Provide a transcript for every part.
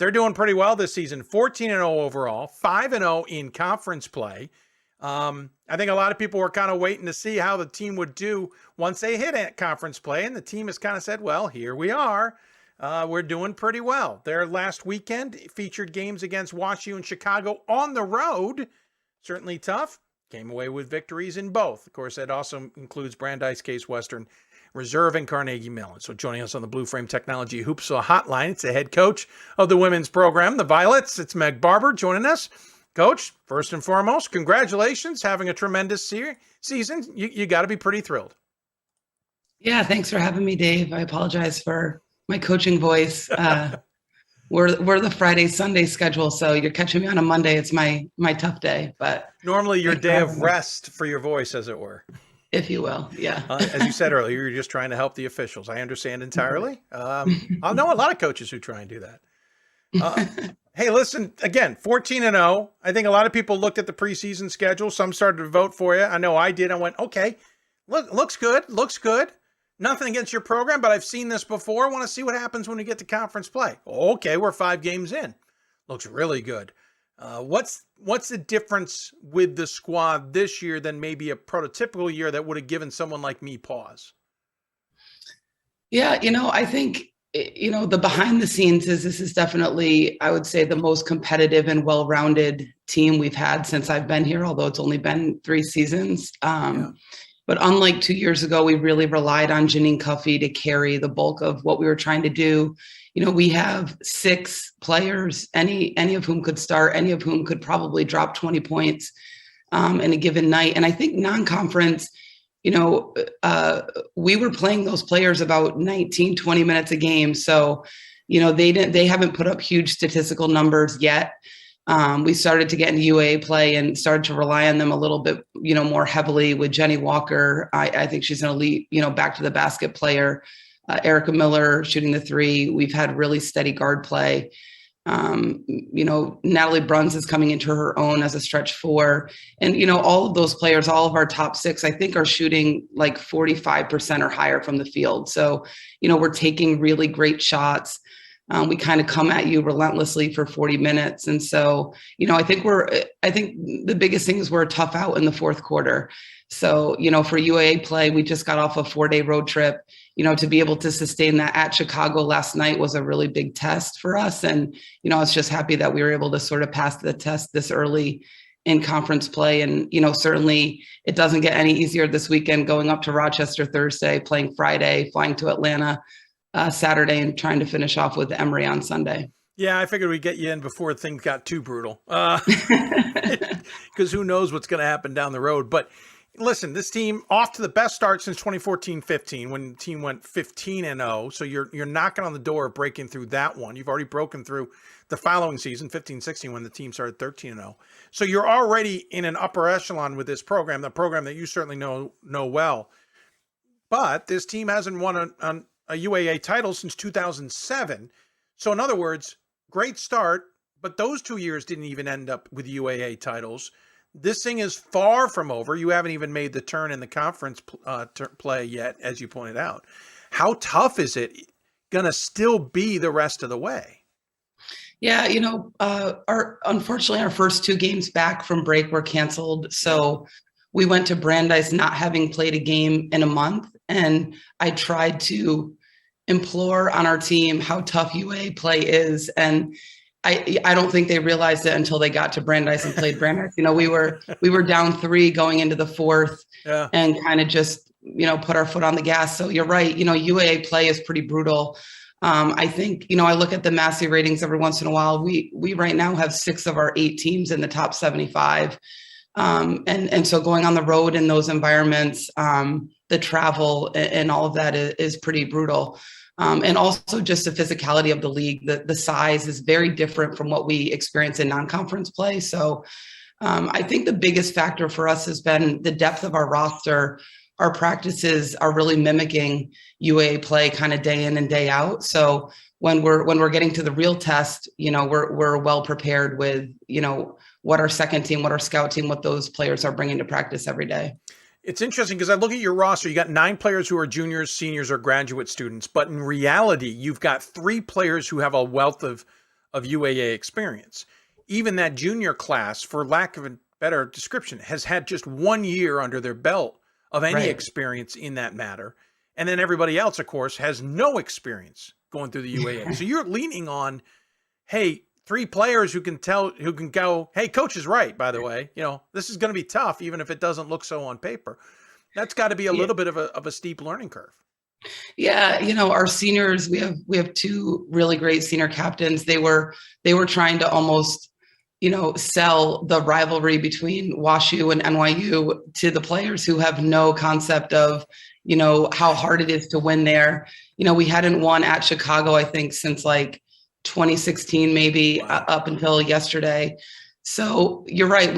They're doing pretty well this season. 14-0 overall, 5-0 in conference play. I think a lot of people were kind of waiting to see how the team would do once they hit conference play, and the team has kind of said, well, here we are. We're doing pretty well. Their last weekend featured games against WashU and Chicago on the road. Certainly tough. Came away with victories in both. Of course, that also includes Brandeis, Case Western Reserve, and Carnegie Mellon. So joining us on the Blue Frame Technology Hoopsville Hotline, it's the head coach of the women's program, the Violets. It's Meg Barber joining us. Coach, first and foremost, congratulations. Having a tremendous season. You got to be pretty thrilled. Yeah, thanks for having me, Dave. I apologize for my coaching voice. We're the Friday, Sunday schedule, so you're catching me on a Monday. It's my tough day, but normally your day of rest for your voice, as it were. If you will, yeah. As you said earlier, you're just trying to help the officials. I understand entirely. I know a lot of coaches who try and do that. Hey, listen, again, 14-0. I think a lot of people looked at the preseason schedule. Some started to vote for you. I know I did. I went, okay, looks good. Nothing against your program, but I've seen this before. I want to see what happens when we get to conference play. Okay, we're 5 games in. Looks really good. What's the difference with the squad this year than maybe a prototypical year that would have given someone like me pause? Yeah, I think, the behind the scenes is this is definitely, I would say, the most competitive and well-rounded team we've had since I've been here, although it's only been 3 seasons. But unlike 2 years ago, we really relied on Janine Cuffey to carry the bulk of what we were trying to do. We have 6 players, any of whom could start, any of whom could probably drop 20 points in a given night. And I think non-conference, we were playing those players about 19, 20 minutes a game. So, they haven't put up huge statistical numbers yet. We started to get into UAA play and started to rely on them a little bit, more heavily with Jenny Walker. I think she's an elite, back to the basket player. Erica Miller shooting the 3. We've had really steady guard play. Natalie Bruns is coming into her own as a stretch 4. And, all of those players, all of our top 6, I think are shooting like 45% or higher from the field. So, we're taking really great shots. We kind of come at you relentlessly for 40 minutes. And so, I think the biggest thing is we're a tough out in the 4th quarter. So, for UAA play, we just got off a 4-day road trip. To be able to sustain that at Chicago last night was a really big test for us. And, I was just happy that we were able to sort of pass the test this early in conference play. And, certainly it doesn't get any easier this weekend, going up to Rochester Thursday, playing Friday, flying to Atlanta Saturday, and trying to finish off with Emory on Sunday. Yeah, I figured we'd get you in before things got too brutal, because who knows what's going to happen down the road. But listen, this team off to the best start since 2014-15, when the team went 15-0. So you're knocking on the door of breaking through that one. You've already broken through the following season, 15-16, when the team started 13-0. So you're already in an upper echelon with this program, the program that you certainly know well. But this team hasn't won a UAA title since 2007. So in other words, great start, but those 2 years didn't even end up with UAA titles. This thing is far from over. You haven't even made the turn in the conference play yet, as you pointed out. How tough is it going to still be the rest of the way? Yeah, unfortunately, our first 2 games back from break were canceled. So we went to Brandeis not having played a game in a month. And I tried to implore on our team how tough UAA play is. And I don't think they realized it until they got to Brandeis and played Brandeis. We were down 3 going into the 4th, and kind of just, put our foot on the gas. So you're right. UAA play is pretty brutal. I think, I look at the Massey ratings every once in a while. We right now have 6 of our 8 teams in the top 75. And so going on the road in those environments, the travel and all of that is pretty brutal. And also just the physicality of the league, the size is very different from what we experience in non-conference play. So I think the biggest factor for us has been the depth of our roster. Our practices are really mimicking UAA play kind of day in and day out. So when we're getting to the real test, we're well prepared with, what our second team, what our scout team, what those players are bringing to practice every day. It's interesting because I look at your roster, you got 9 players who are juniors, seniors, or graduate students, but in reality, you've got 3 players who have a wealth of of UAA experience. Even that junior class, for lack of a better description, has had just 1 year under their belt of any Right. experience in that matter. And then everybody else, of course, has no experience going through the UAA. So you're leaning on, hey, 3 players who can go, hey, coach is right, by the way, this is going to be tough, even if it doesn't look so on paper. That's got to be a little bit of a steep learning curve. Yeah, our seniors, we have 2 really great senior captains. They were trying to almost, sell the rivalry between WashU and NYU to the players who have no concept of, how hard it is to win there. We hadn't won at Chicago, I think, since like 2016, maybe. Wow. Up until yesterday. So you're right.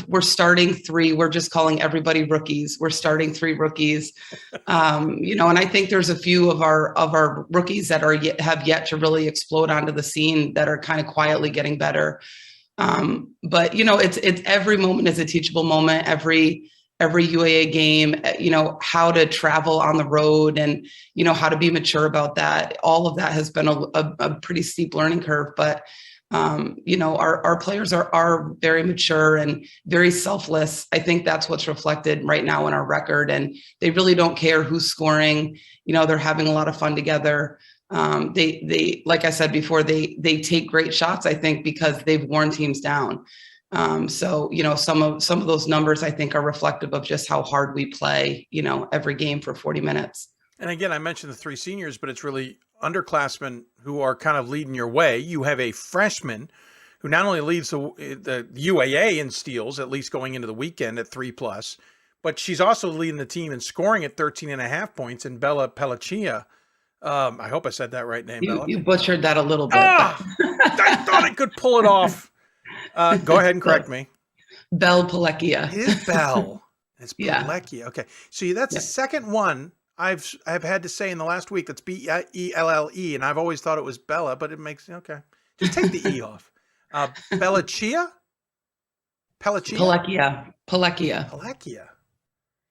We're starting 3. We're just calling everybody rookies. We're starting 3 rookies. And I think there's a few of our rookies that have yet to really explode onto the scene that are kind of quietly getting better. But it's every moment is a teachable moment. Every UAA game, how to travel on the road and, how to be mature about that. All of that has been a pretty steep learning curve, but our players are very mature and very selfless. I think that's what's reflected right now in our record, and they really don't care who's scoring. They're having a lot of fun together. They like I said before, they take great shots, I think, because they've worn teams down. So some of those numbers I think are reflective of just how hard we play, every game for 40 minutes. And again, I mentioned the 3 seniors, but it's really underclassmen who are kind of leading your way. You have a freshman who not only leads the UAA in steals, at least going into the weekend at 3+, but she's also leading the team in scoring at 13.5 points. And Bella Pelliccia, I hope I said that right name, Bella. You butchered that a little bit. I thought I could pull it off. Go ahead and correct me. Bell Pelliccia. It is Bell. It's Pelliccia. Yeah. Okay. So that's the second one I've had to say in the last week that's Belle, and I've always thought it was Bella, but it makes okay. Just take the E off. Pelliccia? Pelliccia.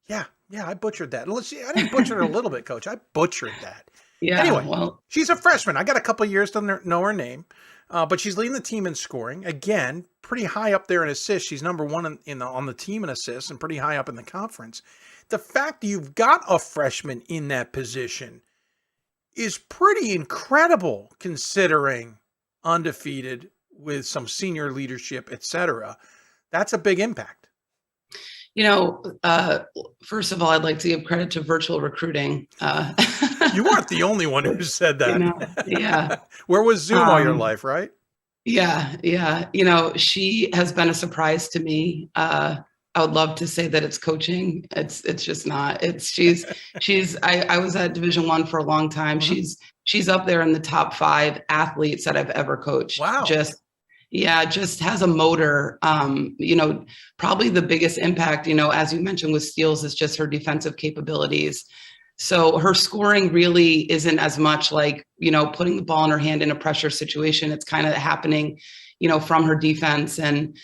Yeah, I butchered that. Let's see, I didn't butcher it a little bit, Coach. I butchered that. Yeah. Anyway, well, she's a freshman. I got a couple of years to know her name, but she's leading the team in scoring. Again, pretty high up there in assists. She's number 1 on the team in assists and pretty high up in the conference. The fact that you've got a freshman in that position is pretty incredible, considering undefeated with some senior leadership, etc. That's a big impact. First of all, I'd like to give credit to virtual recruiting. You weren't the only one who said that. Yeah. Where was Zoom all your life, right? Yeah. She has been a surprise to me. I would love to say that it's coaching. It's just not. I was at Division I for a long time. Mm-hmm. She's up there in the top 5 athletes that I've ever coached. Wow. Just has a motor. Probably the biggest impact, as you mentioned with steals, is just her defensive capabilities. So her scoring really isn't as much like, putting the ball in her hand in a pressure situation. It's kind of happening, from her defense. And,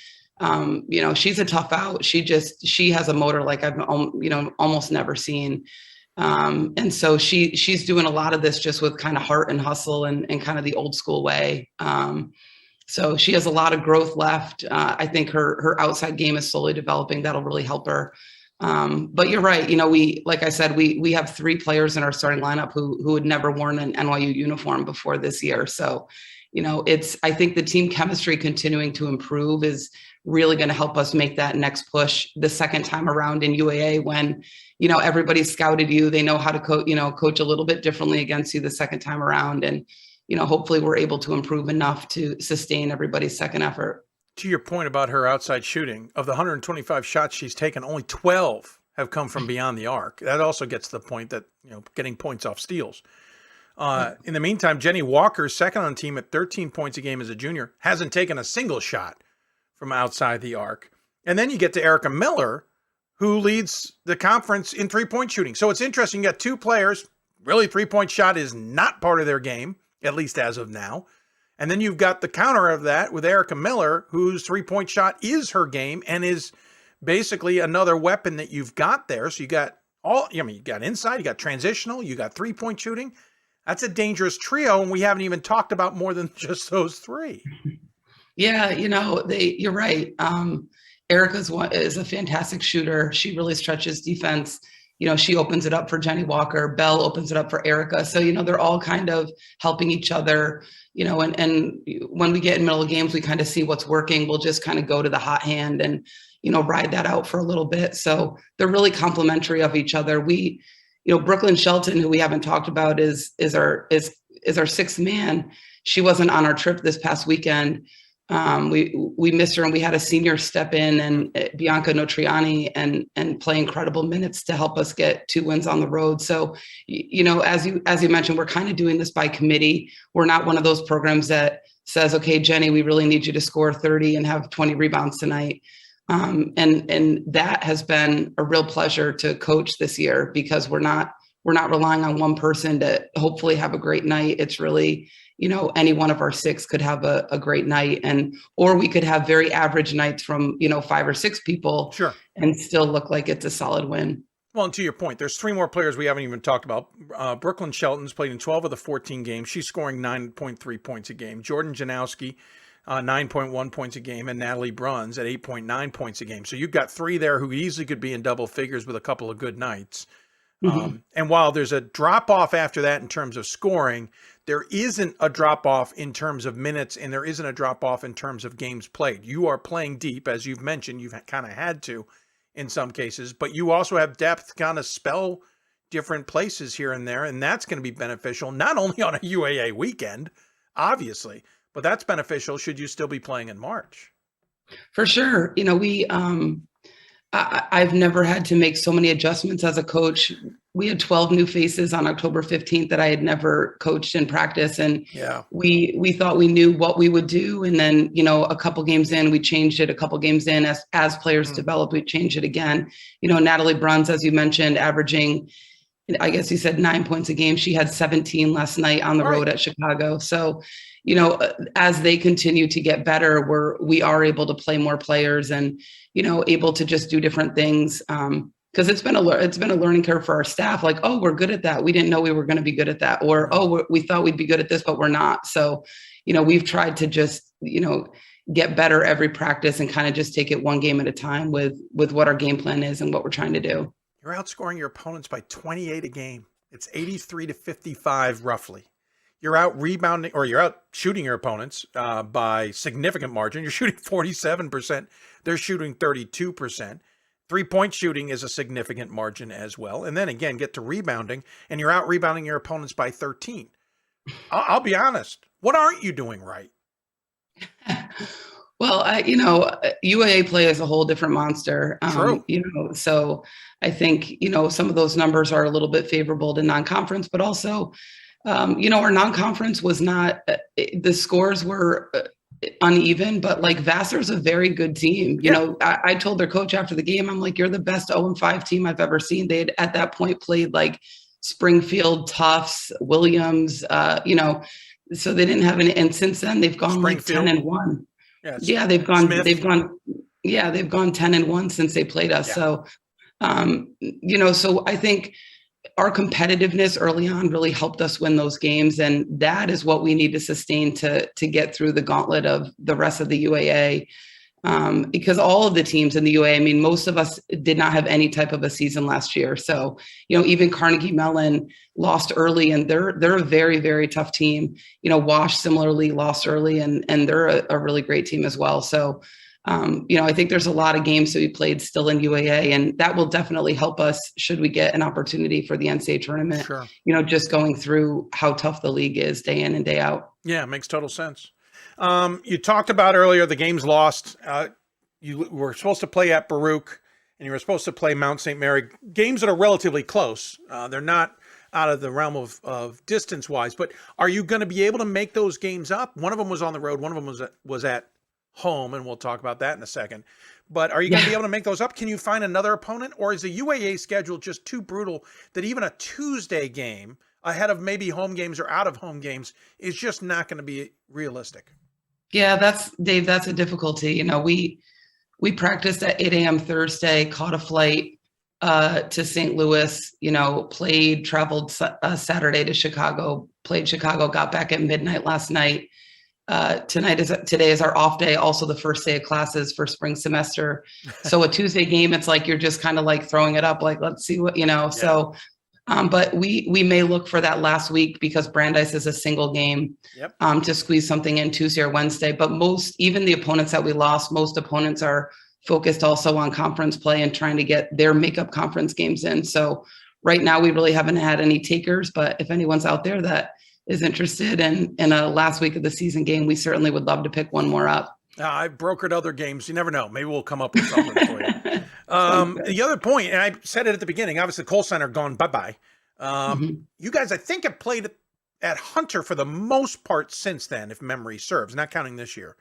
she's a tough out. She has a motor like I've, almost never seen. And so she's doing a lot of this just with kind of heart and hustle and kind of the old school way. So she has a lot of growth left. I think her outside game is slowly developing. That'll really help her. But you're right. Like I said, we have 3 players in our starting lineup who had never worn an NYU uniform before this year. So, I think the team chemistry continuing to improve is really going to help us make that next push the second time around in UAA when, everybody scouted you. They know how to coach a little bit differently against you the second time around. And, hopefully we're able to improve enough to sustain everybody's second effort. To your point about her outside shooting, of the 125 shots she's taken, only 12 have come from beyond the arc. That also gets to the point that, getting points off steals. In the meantime, Jenny Walker, second on the team at 13 points a game as a junior, hasn't taken a single shot from outside the arc. And then you get to Erica Miller, who leads the conference in 3-point shooting. So it's interesting. You got 2 players. Really, 3-point shot is not part of their game, at least as of now. And then you've got the counter of that with Erica Miller, whose 3-point shot is her game and is basically another weapon that you've got there. So you got you got inside, you got transitional, you got 3-point shooting. That's a dangerous trio, and we haven't even talked about more than just those three. Yeah, you're right. Is a fantastic shooter. She really stretches defense. She opens it up for Jenny Walker. Belle opens it up for Erica. So, they're all kind of helping each other, and when we get in middle of games, we kind of see what's working. We'll just kind of go to the hot hand and, ride that out for a little bit. So they're really complementary of each other. Brooklyn Shelton, who we haven't talked about, is our sixth man. She wasn't on our trip this past weekend. We missed her, and we had a senior step in, and Bianca Notriani and play incredible minutes to help us get 2 wins on the road. So, as you mentioned, we're kind of doing this by committee. We're not one of those programs that says, okay, Jenny, we really need you to score 30 and have 20 rebounds tonight. And that has been a real pleasure to coach this year, because we're not relying on one person to hopefully have a great night. It's really, any one of our 6 could have a great night, or we could have very average nights from, 5 or 6 people, sure, and still look like it's a solid win. Well, and to your point, there's 3 more players we haven't even talked about. Brooklyn Shelton's played in 12 of the 14 games. She's scoring 9.3 points a game. Jordan Janowski, 9.1 points a game, and Natalie Bruns at 8.9 points a game. So you've got 3 there who easily could be in double figures with a couple of good nights. Mm-hmm. And while there's a drop off after that in terms of scoring, there isn't a drop off in terms of minutes, and there isn't a drop off in terms of games played. You are playing deep, as you've mentioned. You've kind of had to in some cases, but you also have depth, kind of spell different places here and there, and that's going to be beneficial not only on a UAA weekend, obviously, but that's beneficial should you still be playing in March. For sure. I've never had to make so many adjustments as a coach. We had 12 new faces on October 15th that I had never coached in practice. And we thought we knew what we would do. And then, a couple games in, we changed it. A couple games in, as players develop, we changed it again. Natalie Bruns, as you mentioned, averaging, I guess you said 9 points a game. She had 17 last night on the road at Chicago. So, as they continue to get better, we are able to play more players and, able to just do different things. Because it's been a learning curve for our staff. Like, oh, we're good at that. We didn't know we were going to be good at that. Or, oh, we thought we'd be good at this, but we're not. So, we've tried to just, get better every practice and kind of just take it one game at a time with what our game plan is and what we're trying to do. You're outscoring your opponents by 28 a game. It's 83 to 55 roughly. You're out rebounding, or you're out shooting your opponents by significant margin. You're shooting 47%. They're shooting 32%. 3-point shooting is a significant margin as well. And then again, get to rebounding, and you're out rebounding your opponents by 13. I'll be honest. What aren't you doing right? Well, UAA play is a whole different monster. True. So I think, some of those numbers are a little bit favorable to non-conference, but also, our non-conference was not, the scores were uneven, but like Vassar's a very good team. I told their coach after the game, I'm like, you're the best 0-5 team I've ever seen. They had at that point played like Springfield, Tufts, Williams, so they didn't have any. And since then they've gone like 10-1. They've gone 10-1 since they played us. So, so I think our competitiveness early on really helped us win those games. And that is what we need to sustain to get through the gauntlet of the rest of the UAA. Because all of the teams in the UAA, most of us did not have any type of a season last year. So, even Carnegie Mellon lost early, and they're a very, very tough team. Wash similarly lost early, and they're a really great team as well. So, I think there's a lot of games to be played still in UAA, and that will definitely help us should we get an opportunity for the NCAA tournament. Sure. Just going through how tough the league is day in and day out. Yeah, it makes total sense. You talked about earlier the games lost. You were supposed to play at Baruch, and you were supposed to play Mount St. Mary. Games that are relatively close. They're not out of the realm of distance-wise, but are you going to be able to make those games up? One of them was on the road. One of them was at home, and we'll talk about that in a second. But are you going to be able to make those up? Can you find another opponent, or is the UAA schedule just too brutal that even a Tuesday game ahead of maybe home games or out of home games is just not going to be realistic? Yeah, that's a difficulty. We practiced at 8 a.m. Thursday, caught a flight to St. Louis, traveled Saturday to Chicago, played Chicago, got back at midnight last night. Today is our off day, also the first day of classes for spring semester. So a Tuesday game, it's like you're just kind of like throwing it up, like let's see what Yeah. So, but we may look for that last week because Brandeis is a single game. Yep. To squeeze something in Tuesday or Wednesday. But even the opponents that we lost, most opponents are focused also on conference play and trying to get their makeup conference games in. So right now we really haven't had any takers, but if anyone's out there that is interested in a last week of the season game, we certainly would love to pick one more up. I've brokered other games. You never know. Maybe we'll come up with something for you. The other point, and I said it at the beginning, obviously Cole Center gone bye-bye. You guys, I think, have played at Hunter for the most part since then, if memory serves, not counting this year.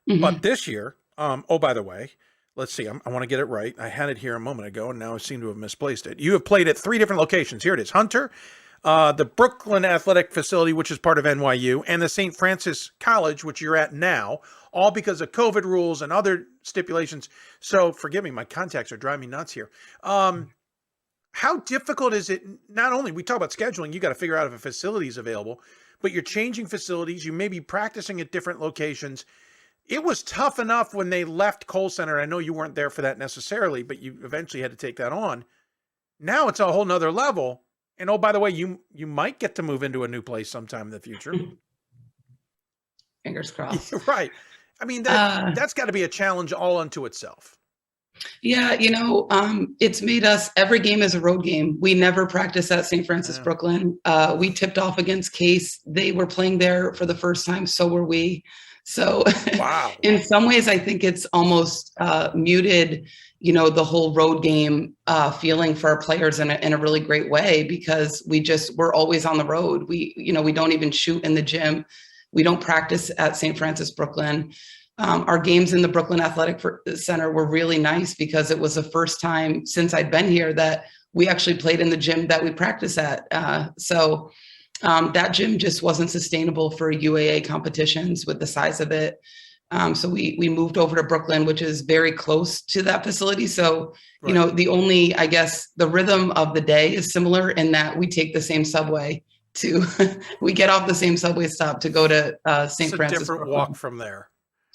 But this year, oh, by the way, let's see. I want to get it right. I had it here a moment ago, and now I seem to have misplaced it. You have played at 3 different locations. Here it is. Hunter, the Brooklyn Athletic Facility, which is part of NYU, and the St. Francis College, which you're at now, all because of COVID rules and other stipulations. So forgive me, my contacts are driving me nuts here. How difficult is it? Not only we talk about scheduling, you got to figure out if a facility is available, but you're changing facilities. You may be practicing at different locations. It was tough enough when they left Cole Center. I know you weren't there for that necessarily, but you eventually had to take that on. Now it's a whole nother level. And oh, by the way, you might get to move into a new place sometime in the future. Fingers crossed. Right. I mean, that's got to be a challenge all unto itself. Yeah, it's made us, every game is a road game. We never practice at St. Francis, Brooklyn. We tipped off against Case. They were playing there for the first time. So were we. So wow. In some ways, I think it's almost muted, the whole road game feeling for our players in a really great way, because we're always on the road. We don't even shoot in the gym. We don't practice at St. Francis, Brooklyn. Our games in the Brooklyn Athletic Center were really nice because it was the first time since I'd been here that we actually played in the gym that we practice at. So that gym just wasn't sustainable for UAA competitions with the size of it. So we moved over to Brooklyn, which is very close to that facility. So, right. The only, I guess, the rhythm of the day is similar in that we take the same subway we get off the same subway stop to go to St. Francis. Different Brooklyn. Walk from there.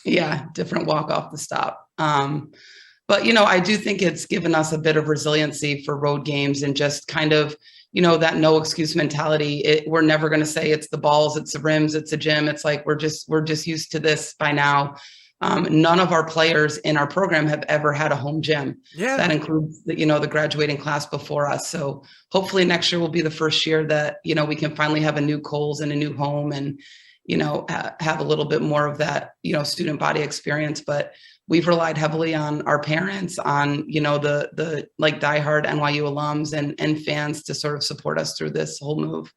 Yeah, different walk off the stop. But, I do think it's given us a bit of resiliency for road games and just kind of, that no excuse mentality. We're never going to say it's the balls, it's the rims, it's the gym. It's like, we're just used to this by now. None of our players in our program have ever had a home gym. Yeah. That includes the graduating class before us. So hopefully next year will be the first year that, we can finally have a new Kohl's and a new home and, have a little bit more of that, student body experience. But we've relied heavily on our parents, on, the like diehard NYU alums and fans to sort of support us through this whole move.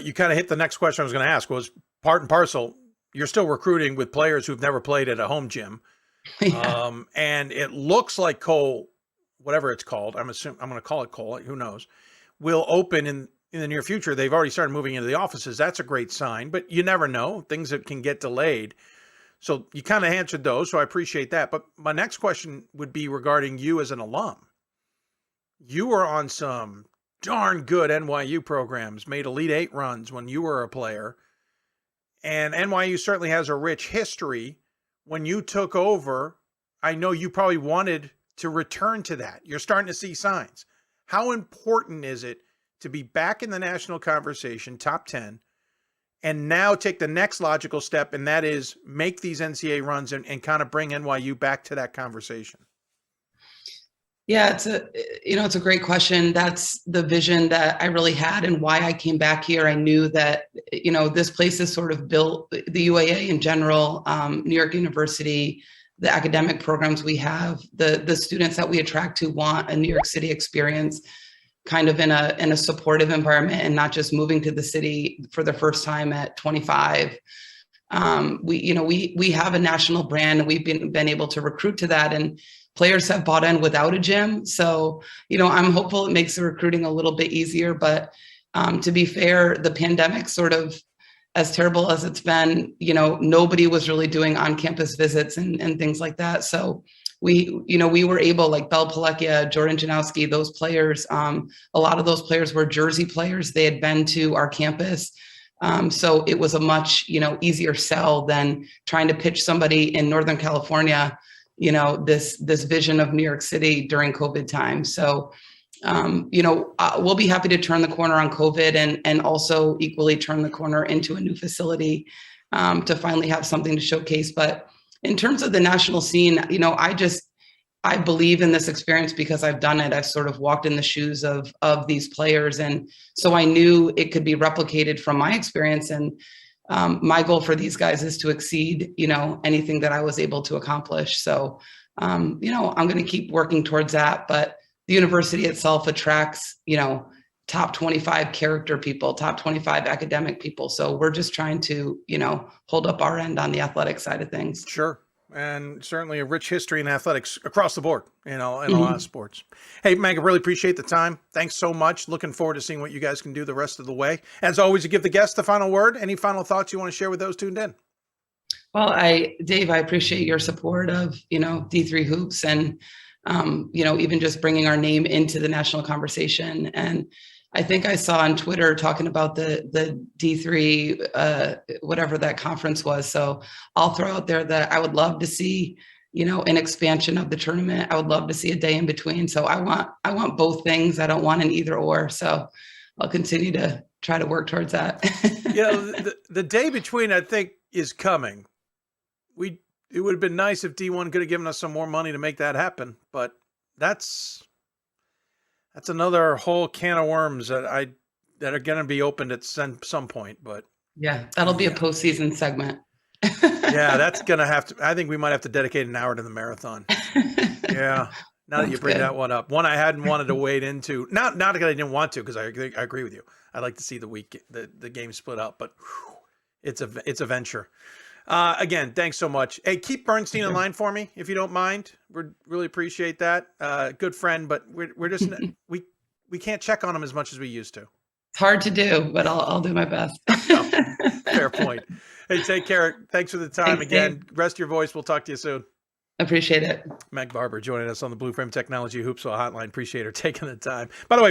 You kind of hit the next question I was going to ask, was part and parcel. You're still recruiting with players who've never played at a home gym. Yeah. And it looks like Cole, whatever it's called, I'm going to call it Cole, who knows, will open in the near future. They've already started moving into the offices. That's a great sign, but you never know, things that can get delayed. So you kind of answered those, so I appreciate that. But my next question would be regarding you as an alum. You were on some darn good NYU programs, made Elite Eight runs when you were a player. And NYU certainly has a rich history. When you took over, I know you probably wanted to return to that. You're starting to see signs. How important is it to be back in the national conversation, top 10, and now take the next logical step, and that is make these NCAA runs and kind of bring NYU back to that conversation? Yeah, it's a great question. That's the vision that I really had and why I came back here. I knew that, this place is sort of built, the UAA in general, New York University, the academic programs we have, the students that we attract who want a New York City experience kind of in a supportive environment and not just moving to the city for the first time at 25. We have a national brand and we've been able to recruit to that, and players have bought in without a gym. So, I'm hopeful it makes the recruiting a little bit easier, but to be fair, the pandemic sort of, as terrible as it's been, nobody was really doing on-campus visits and things like that. So we were able, like Bell Palekia, Jordan Janowski, those players, a lot of those players were Jersey players. They had been to our campus. So it was a much, easier sell than trying to pitch somebody in Northern California, this vision of New York City during COVID time. So, we'll be happy to turn the corner on COVID and also equally turn the corner into a new facility to finally have something to showcase. But in terms of the national scene, I believe in this experience because I've done it. I've sort of walked in the shoes of these players. And so I knew it could be replicated from my experience. And my goal for these guys is to exceed, anything that I was able to accomplish. So, I'm going to keep working towards that. But the university itself attracts, top 25 character people, top 25 academic people. So we're just trying to, hold up our end on the athletic side of things. Sure. And certainly a rich history in athletics across the board, in a lot of sports. Hey, Meg, I really appreciate the time. Thanks so much. Looking forward to seeing what you guys can do the rest of the way. As always, you give the guests the final word. Any final thoughts you want to share with those tuned in? Well, Dave, I appreciate your support of, D3 Hoops and, even just bringing our name into the national conversation. And I think I saw on Twitter talking about the D3, whatever that conference was. So I'll throw out there that I would love to see, an expansion of the tournament. I would love to see a day in between. So I want both things. I don't want an either or. So I'll continue to try to work towards that. The day between, I think, is coming. It would have been nice if D1 could have given us some more money to make that happen, but that's another whole can of worms that are going to be opened at some point. But yeah, that'll be a postseason segment. Yeah, that's going to have to. I think we might have to dedicate an hour to the marathon. Yeah. Now that you bring that one up, one I hadn't wanted to wade into. Not because I didn't want to, because I agree with you. I'd like to see the game split up, but it's a venture. Again, thanks so much. Hey, keep Bernstein in line for me if you don't mind. We really appreciate that. Good friend, but we're just we can't check on him as much as we used to. It's hard to do, but I'll do my best. Fair point. Hey, take care. Thanks for the time. Thanks, again. Dave. Rest your voice. We'll talk to you soon. Appreciate it. Meg Barber joining us on the Blue Frame Technology Hoopsville Hotline. Appreciate her taking the time. By the way,